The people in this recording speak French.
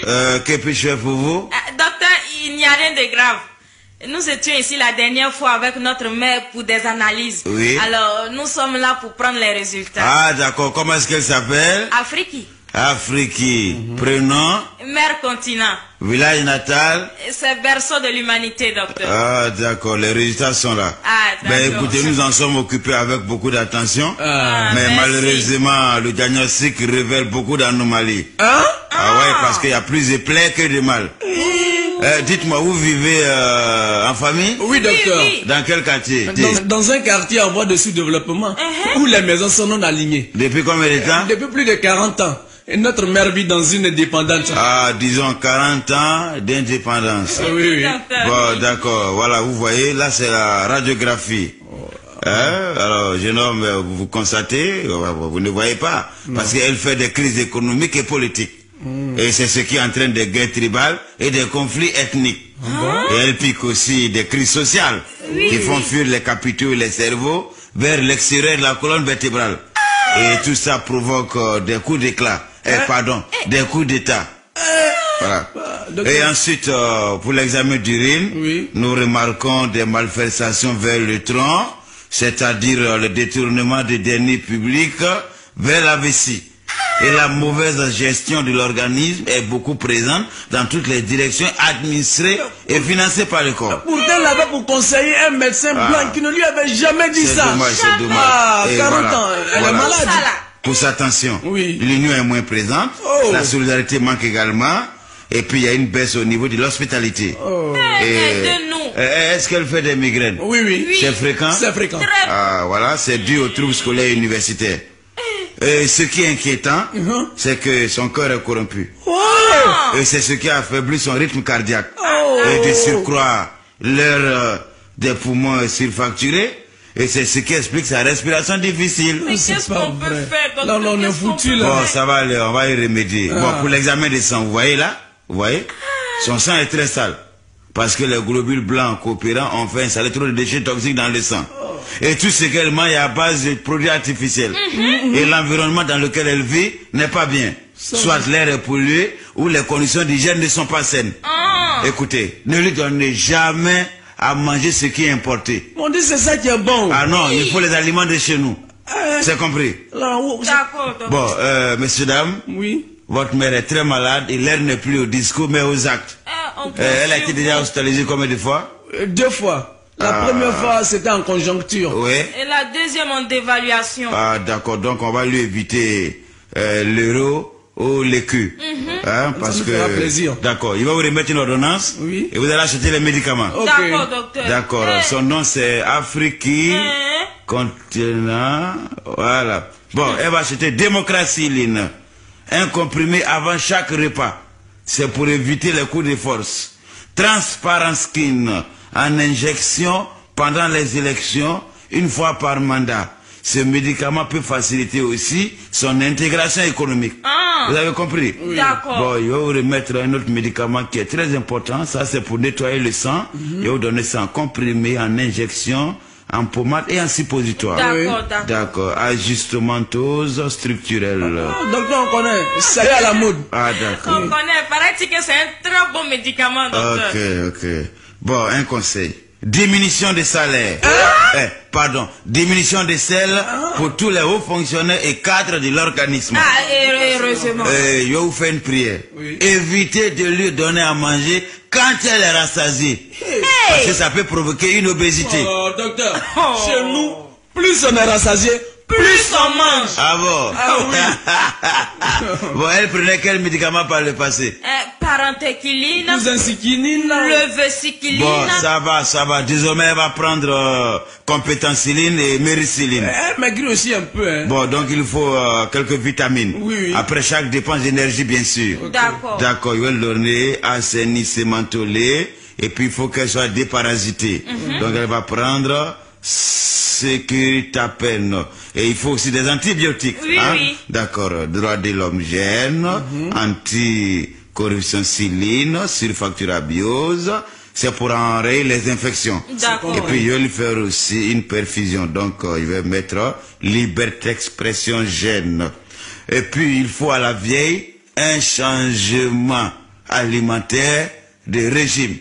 Que puis-je faire pour vous? Docteur, il n'y a rien de grave. Nous étions ici la dernière fois avec notre mère pour des analyses. Oui. Alors, nous sommes là pour prendre les résultats. Ah, d'accord. Comment est-ce qu'elle s'appelle? Afrique. Afrique. Prénom? Mère continent. Village natal? C'est berceau de l'humanité, docteur. Ah, d'accord. Les résultats sont là. Ah, d'accord. Ben, écoutez, nous en sommes occupés avec beaucoup d'attention. Ah, mais merci. malheureusement, le diagnostic révèle beaucoup d'anomalies. Hein? Ah ouais, parce qu'il y a plus de plaies que de mal. Dites-moi, vous vivez en famille? Oui, docteur. Oui, oui. Dans quel quartier? Dans un quartier en voie de sous-développement, où les maisons sont non alignées. Depuis combien de temps? Depuis plus de 40 ans. Et notre mère vit dans une indépendante. Ah, disons 40 ans d'indépendance. Oui, oui. Docteur. Bon, d'accord. Voilà, vous voyez, là c'est la radiographie. Alors, jeune homme, vous constatez, vous ne voyez pas. Parce qu'elle fait des crises économiques et politiques. Et c'est ce qui entraîne des guerres tribales et des conflits ethniques. Et elle pique aussi des crises sociales qui font fuir les capitaux et les cerveaux vers l'extérieur de la colonne vertébrale. Et tout ça provoque des coups d'éclat. Des coups d'état. Voilà. Et ensuite, pour l'examen d'urine, nous remarquons des malversations vers le tronc, c'est-à-dire le détournement des deniers publics vers la vessie. Et la mauvaise gestion de l'organisme est beaucoup présente dans toutes les directions administrées et financées par le corps. Pourtant, elle avait pour conseiller un médecin blanc qui ne lui avait jamais dit ça. C'est dommage. Ah, Et 40 ans, elle est malade. Pour sa tension, l'union est moins présente, la solidarité manque également, et puis il y a une baisse au niveau de l'hospitalité. Est-ce qu'elle fait des migraines? Oui, oui. C'est fréquent? C'est fréquent. Ah, voilà, c'est dû aux troubles scolaires et universitaires. Et ce qui est inquiétant, c'est que son cœur est corrompu. Et c'est ce qui a affaibli son rythme cardiaque. Et de surcroît, l'air des poumons est surfacturé. Et c'est ce qui explique sa respiration difficile. Mais qu'est-ce qu'on peut faire, docteur? Non, on est foutu là. Bon, ça va aller, on va y remédier. Bon, pour l'examen de sang, vous voyez là? Vous voyez? Son sang est très sale. Parce que les globules blancs coopérants ont fait installer trop de déchets toxiques dans le sang. Et tout ce qu'elle mange est à base de produits artificiels. Et l'environnement dans lequel elle vit n'est pas bien. Soit l'air est pollué ou les conditions d'hygiène ne sont pas saines. Écoutez, ne lui donnez jamais à manger ce qui est importé. On dit c'est ça qui est bon. Ah non, il faut les aliments de chez nous. C'est compris? D'accord, docteur. Bon, messieurs, dames. Oui. Votre mère est très malade et l'air n'est plus au discours mais aux actes. Elle a été déjà hospitalisée combien de fois? 2 fois. La première fois, c'était en conjoncture. Oui. Et la deuxième en dévaluation. Ah, d'accord. Donc, on va lui éviter l'euro ou l'écu. Parce que... fera plaisir. D'accord. Il va vous remettre une ordonnance. Oui. Et vous allez acheter les médicaments. D'accord, docteur. D'accord. Son nom, c'est Afrique Continent. Voilà. Bon, elle va acheter Démocratie-Line. Un comprimé avant chaque repas. C'est pour éviter les coups de force. Transparence Skin en injection pendant les élections, une fois par mandat. Ce médicament peut faciliter aussi son intégration économique. Vous avez compris? Oui. D'accord. Bon, il va vous remettre un autre médicament qui est très important. Ça, c'est pour nettoyer le sang. Il va vous donner ça en comprimé, en injection, en pommade et en suppositoire. D'accord, d'accord. D'accord. Ajustementose structurelle. Docteur, on connaît. Ça y est à la mode. Ah, d'accord. On connaît. Paraît-il que c'est un très bon médicament, docteur. Ok. Bon, un conseil. Diminution des salaires. Diminution des selles pour tous les hauts fonctionnaires et cadres de l'organisme. Heureusement. Je vais vous faire une prière. Évitez de lui donner à manger quand elle est rassasiée. Parce que ça peut provoquer une obésité. Oh, docteur, chez nous, plus on est rassasié, plus on mange. Ah bon? Ah oui. Bon, elle prenait quel médicament par le passé? Parentéquiline, Zincycline, leveciquiline. Bon, ça va. Désormais, elle va prendre compétenciline et mériciline. Elle maigrit aussi un peu. Hein. Bon, donc il faut quelques vitamines. Oui. Après chaque dépense d'énergie, bien sûr. Okay. D'accord. D'accord, il va le donner assainissement mentolé. Et puis, il faut qu'elle soit déparasitée. Donc, elle va prendre sécuritapen. Et il faut aussi des antibiotiques. Oui, oui. D'accord. Droit de l'homme gène, anticorruption ciline, sulfacturabiose. C'est pour enrayer les infections. D'accord. Et puis, il va lui faire aussi une perfusion. Donc, il va mettre liberté d'expression gène. Et puis, il faut à la vieille un changement alimentaire de régime.